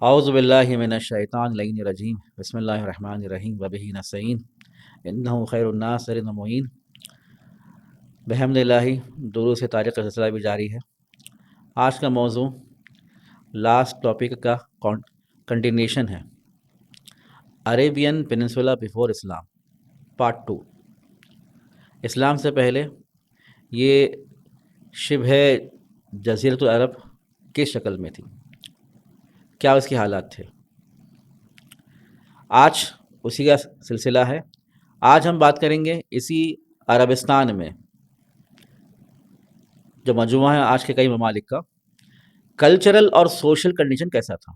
اعوذ باللہ من الشیطان اللعین الرجیم بسم اللہ الرحمن الرحیم وبہ نستعین انہ خیر الناس معین بحمد اللہ درود سے طارق کا سلسلہ بھی جاری ہے۔ آج کا موضوع لاسٹ ٹاپک کا کنٹینیوشن ہے، عربین پیننسولا بیفور اسلام پارٹ 2۔ اسلام سے پہلے یہ شبہ جزیرۃ العرب کس شکل میں تھی، کیا اس کے حالات تھے، آج اسی کا سلسلہ ہے۔ آج ہم بات کریں گے اسی عربستان میں جو مجموعہ ہے آج کے کئی ممالک کا، کلچرل اور سوشل کنڈیشن کیسا تھا،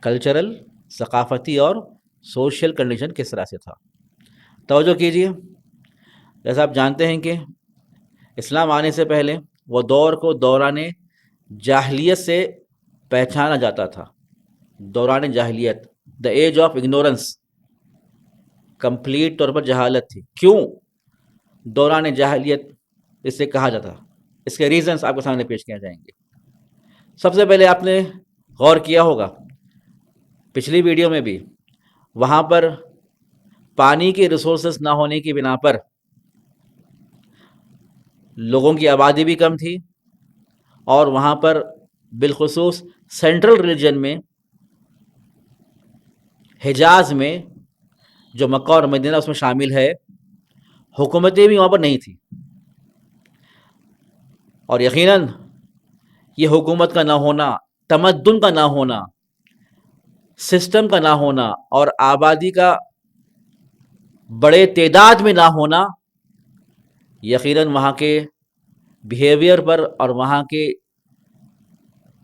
کلچرل ثقافتی اور سوشل کنڈیشن کس طرح سے تھا۔ توجہ کیجیے، جیسا آپ جانتے ہیں کہ اسلام آنے سے پہلے وہ دور کو دوران جاہلیت سے پہچانا جاتا تھا۔ دوران جاہلیت، دا ایج آف اگنورنس، کمپلیٹ طور پر جہالت تھی۔ کیوں دوران جاہلیت اس سے کہا جاتا، اس کے ریزنز آپ کے سامنے پیش کیے جائیں گے۔ سب سے پہلے آپ نے غور کیا ہوگا پچھلی ویڈیو میں بھی، وہاں پر پانی کے ریسورسز نہ ہونے کی بنا پر لوگوں کی آبادی بھی کم تھی، اور وہاں پر بالخصوص سینٹرل ریجن میں، حجاز میں جو مکہ اور مدینہ اس میں شامل ہے، حکومتیں بھی وہاں پر نہیں تھیں، اور یقیناً یہ حکومت کا نہ ہونا، تمدن کا نہ ہونا، سسٹم کا نہ ہونا اور آبادی کا بڑے تعداد میں نہ ہونا یقیناً وہاں کے بیہیویئر پر اور وہاں کے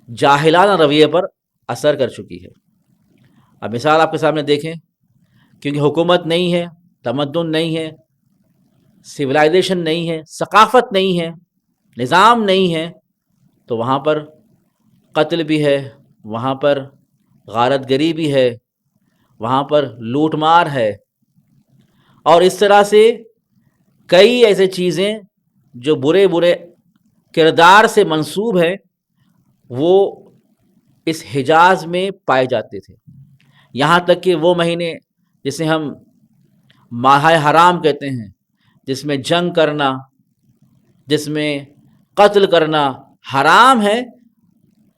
جاہلانہ رویے پر اثر کر چکی ہے۔ اب مثال آپ کے سامنے دیکھیں، کیونکہ حکومت نہیں ہے، تمدن نہیں ہے، سویلائزیشن نہیں ہے، ثقافت نہیں ہے، نظام نہیں ہے، تو وہاں پر قتل بھی ہے، وہاں پر غارت گری بھی ہے، وہاں پر لوٹ مار ہے، اور اس طرح سے کئی ایسے چیزیں جو برے برے کردار سے منسوب ہیں وہ اس حجاز میں پائے جاتے تھے۔ یہاں تک کہ وہ مہینے جسے ہم ماہ حرام کہتے ہیں، جس میں جنگ کرنا، جس میں قتل کرنا حرام ہے،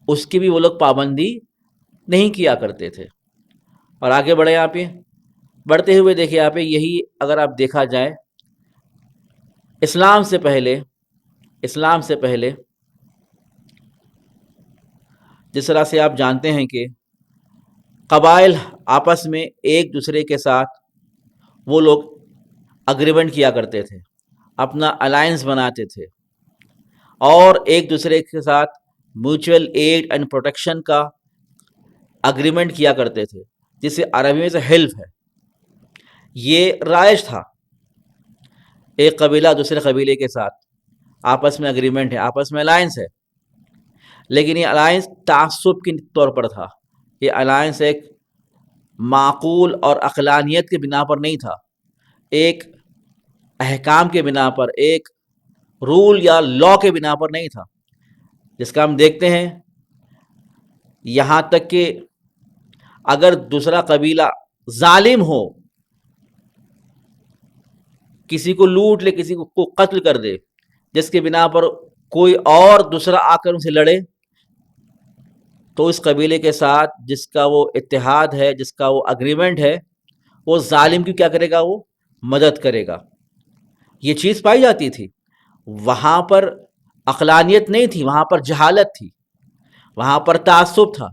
اس کی بھی وہ لوگ پابندی نہیں کیا کرتے تھے۔ اور آگے بڑھے آپ بڑھتے ہوئے دیکھیے آپ یہی اگر آپ دیکھا جائے اسلام سے پہلے جس طرح سے آپ جانتے ہیں کہ قبائل آپس میں ایک دوسرے کے ساتھ وہ لوگ اگریمنٹ کیا کرتے تھے، اپنا الائنس بناتے تھے، اور ایک دوسرے کے ساتھ میوچول ایڈ اینڈ پروٹیکشن کا اگریمنٹ کیا کرتے تھے، جسے عربی میں سے حلف ہے۔ یہ رائج تھا، ایک قبیلہ دوسرے قبیلے کے ساتھ آپس میں اگریمنٹ ہے، آپس میں الائنس ہے، لیکن یہ الائنس تعصب کے طور پر تھا۔ یہ الائنس ایک معقول اور عقلانیت کے بنا پر نہیں تھا، ایک احکام کے بنا پر، ایک رول یا لا کے بنا پر نہیں تھا، جس کا ہم دیکھتے ہیں یہاں تک کہ اگر دوسرا قبیلہ ظالم ہو، کسی کو لوٹ لے، کسی کو قتل کر دے، جس کے بنا پر کوئی اور دوسرا آ کر ان سے لڑے، تو اس قبیلے کے ساتھ جس کا وہ اتحاد ہے، جس کا وہ اگریمنٹ ہے، وہ ظالم کی کیا کرے گا، وہ مدد کرے گا۔ یہ چیز پائی جاتی تھی۔ وہاں پر عقلانیت نہیں تھی، وہاں پر جہالت تھی، وہاں پر تعصب تھا۔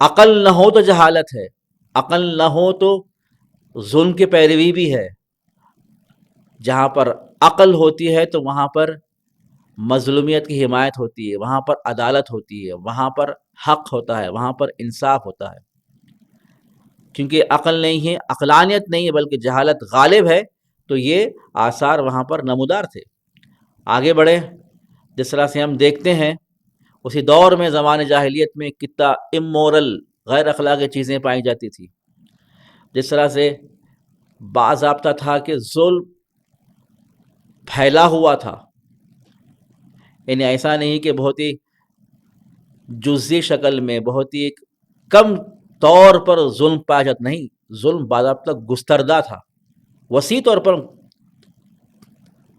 عقل نہ ہو تو جہالت ہے، عقل نہ ہو تو ظلم کی پیروی بھی ہے۔ جہاں پر عقل ہوتی ہے تو وہاں پر مظلومیت کی حمایت ہوتی ہے، وہاں پر عدالت ہوتی ہے، وہاں پر حق ہوتا ہے، وہاں پر انصاف ہوتا ہے۔ کیونکہ عقل نہیں ہے، عقلانیت نہیں ہے، بلکہ جہالت غالب ہے، تو یہ آثار وہاں پر نمودار تھے۔ آگے بڑھے، جس طرح سے ہم دیکھتے ہیں اسی دور میں زمان جاہلیت میں کتنا امورل، غیر اخلاقی چیزیں پائی جاتی تھی۔ جس طرح سے باضابطہ تھا کہ ظلم پھیلا ہوا تھا، یعنی ایسا نہیں کہ بہت ہی جزئی شکل میں بہت ہی ایک کم طور پر ظلم پایا جاتا، نہیں، ظلم باضابطہ گستردہ تھا، وسیع طور پر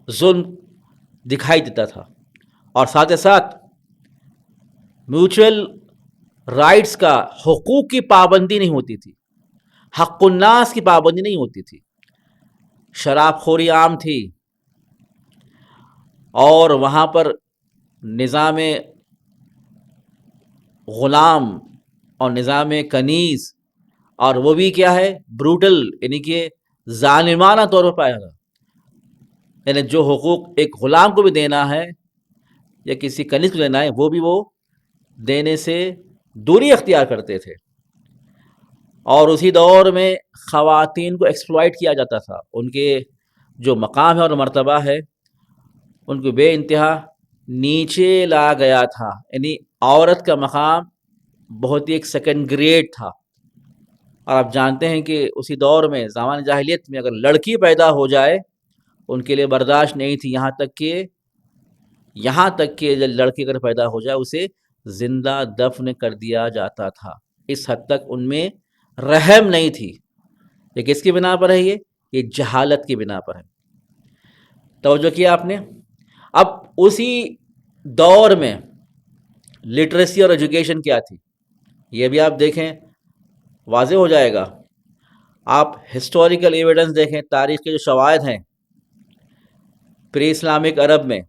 ظلم دکھائی دیتا تھا، اور ساتھ ساتھ میوچل رائٹس کا، حقوق کی پابندی نہیں ہوتی تھی، حق الناس کی پابندی نہیں ہوتی تھی، شراب خوری عام تھی، اور وہاں پر نظام غلام اور نظام کنیز، اور وہ بھی کیا ہے، بروٹل، یعنی کہ ظالمانہ طور پر پایا تھا، یعنی جو حقوق ایک غلام کو بھی دینا ہے یا کسی کنیز کو دینا ہے، وہ بھی وہ دینے سے دوری اختیار کرتے تھے، اور اسی دور میں خواتین کو ایکسپلائٹ کیا جاتا تھا، ان کے جو مقام ہے اور مرتبہ ہے ان کو بے انتہا نیچے لا گیا تھا، یعنی عورت کا مقام بہت ہی ایک سیکنڈ گریڈ تھا، اور آپ جانتے ہیں کہ اسی دور میں زمان جاہلیت میں اگر لڑکی پیدا ہو جائے ان کے لیے برداشت نہیں تھی، یہاں تک کہ جب لڑکی اگر پیدا ہو جائے اسے زندہ دفن کر دیا جاتا تھا، اس حد تک ان میں رحم نہیں تھی۔ یہ کس کی بنا پر ہے؟ یہ جہالت کی بنا پر ہے۔ توجہ کیا آپ نے؟ اب اسی دور میں لٹریسی اور ایجوکیشن کیا تھی یہ بھی آپ دیکھیں، واضح ہو جائے گا۔ آپ ہسٹوریکل ایویڈنس دیکھیں، تاریخ کے جو شواہد ہیں پری اسلامک عرب میں،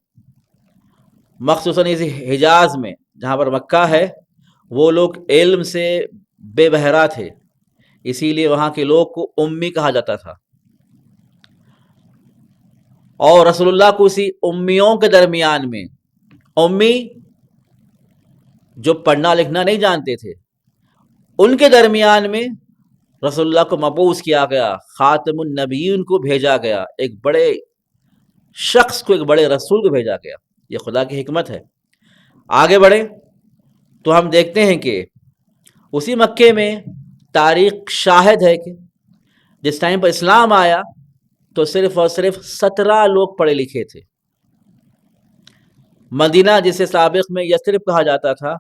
مخصوصاً اسی حجاز میں جہاں پر مکہ ہے، وہ لوگ علم سے بے بہرا تھے، اسی لیے وہاں کے لوگ کو امی کہا جاتا تھا، اور رسول اللہ کو اسی امیوں کے درمیان میں، امی جو پڑھنا لکھنا نہیں جانتے تھے، ان کے درمیان میں رسول اللہ کو مبعوث کیا گیا، خاتم النبیین کو بھیجا گیا، ایک بڑے شخص کو، ایک بڑے رسول کو بھیجا گیا۔ یہ خدا کی حکمت ہے۔ آگے بڑھیں تو ہم دیکھتے ہیں کہ اسی مکے میں تاریخ شاہد ہے کہ جس ٹائم پر اسلام آیا تو صرف اور صرف 17 لوگ پڑھے لکھے تھے۔ مدینہ جسے سابق میں یثرب کہا جاتا تھا،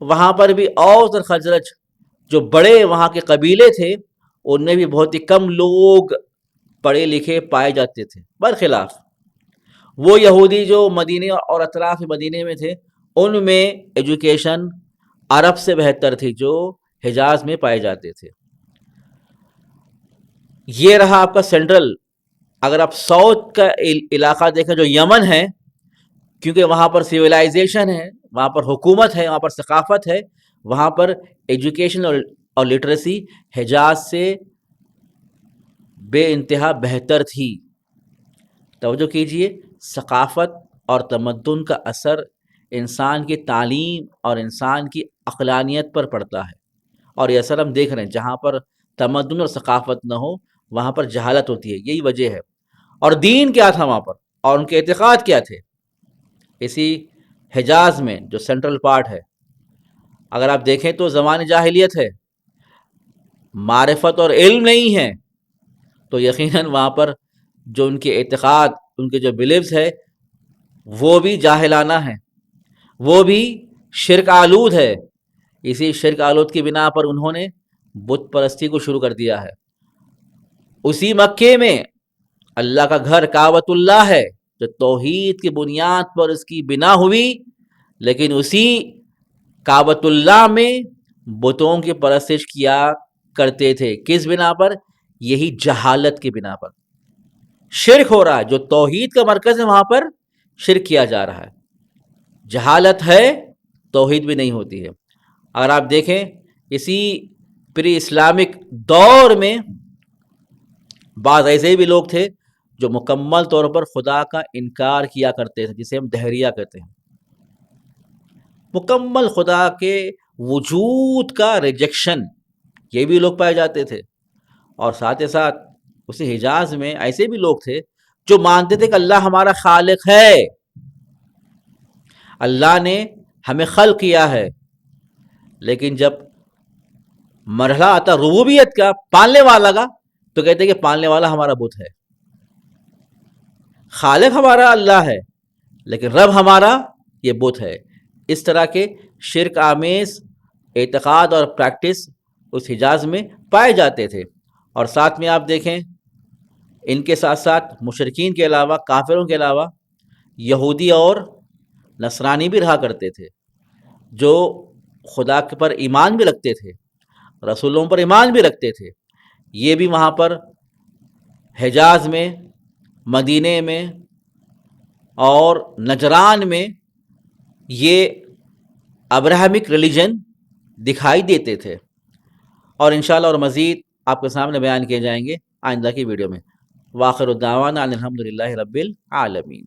وہاں پر بھی اوس اور خزرج جو بڑے وہاں کے قبیلے تھے، ان میں بھی بہت ہی کم لوگ پڑھے لکھے پائے جاتے تھے، برخلاف وہ یہودی جو مدینے اور اطراف مدینے میں تھے، ان میں ایجوکیشن عرب سے بہتر تھی جو حجاز میں پائے جاتے تھے۔ یہ رہا آپ کا سینٹرل۔ اگر آپ ساؤتھ کا علاقہ دیکھیں جو یمن ہے، کیونکہ وہاں پر سویلائزیشن ہے، وہاں پر حکومت ہے، وہاں پر ثقافت ہے، وہاں پر ایجوکیشن اور لٹریسی حجاز سے بے انتہا بہتر تھی۔ توجہ کیجئے، ثقافت اور تمدن کا اثر انسان کی تعلیم اور انسان کی عقلانیت پر پڑتا ہے، اور یہ اثر ہم دیکھ رہے ہیں، جہاں پر تمدن اور ثقافت نہ ہو وہاں پر جہالت ہوتی ہے، یہی وجہ ہے۔ اور دین کیا تھا وہاں پر، اور ان کے اعتقاد کیا تھے؟ اسی حجاز میں جو سینٹرل پارٹ ہے، اگر آپ دیکھیں تو زمان جاہلیت ہے، معرفت اور علم نہیں ہے، تو یقیناً وہاں پر جو ان کے اعتقاد، ان کے جو بلیفز ہے، وہ بھی جاہلانہ ہیں، وہ بھی شرک آلود ہے۔ اسی شرک آلود کی بنا پر انہوں نے بت پرستی کو شروع کر دیا ہے۔ اسی مکے میں اللہ کا گھر کعبۃ اللہ ہے جو توحید کی بنیاد پر اس کی بنا ہوئی، لیکن اسی کعبۃ اللہ میں بتوں کی پرستش کیا کرتے تھے۔ کس بنا پر؟ یہی جہالت کی بنا پر۔ شرک ہو رہا ہے، جو توحید کا مرکز ہے وہاں پر شرک کیا جا رہا ہے۔ جہالت ہے، توحید بھی نہیں ہوتی ہے۔ اگر آپ دیکھیں اسی پری اسلامک دور میں بعض ایسے بھی لوگ تھے جو مکمل طور پر خدا کا انکار کیا کرتے تھے، جسے ہم دہریہ کہتے ہیں، مکمل خدا کے وجود کا ریجیکشن، یہ بھی لوگ پائے جاتے تھے۔ اور ساتھ ہی ساتھ اسی حجاز میں ایسے بھی لوگ تھے جو مانتے تھے کہ اللہ ہمارا خالق ہے، اللہ نے ہمیں خلق کیا ہے، لیکن جب مرحلہ آتا ربوبیت کا، پالنے والا کا، تو کہتے ہیں کہ پالنے والا ہمارا بت ہے، خالق ہمارا اللہ ہے لیکن رب ہمارا یہ بت ہے۔ اس طرح کے شرک آمیز اعتقاد اور پریکٹس اس حجاز میں پائے جاتے تھے۔ اور ساتھ میں آپ دیکھیں ان کے ساتھ ساتھ مشرکین کے علاوہ، کافروں کے علاوہ، یہودی اور نصرانی بھی رہا کرتے تھے، جو خدا کے پر ایمان بھی رکھتے تھے، رسولوں پر ایمان بھی رکھتے تھے۔ یہ بھی وہاں پر حجاز میں، مدینے میں اور نجران میں یہ ابراہمک ریلیجن دکھائی دیتے تھے، اور انشاءاللہ اور مزید آپ کے سامنے بیان کیے جائیں گے آئندہ کی ویڈیو میں۔ وآخر الدعوانا ان الحمد للہ رب العالمین۔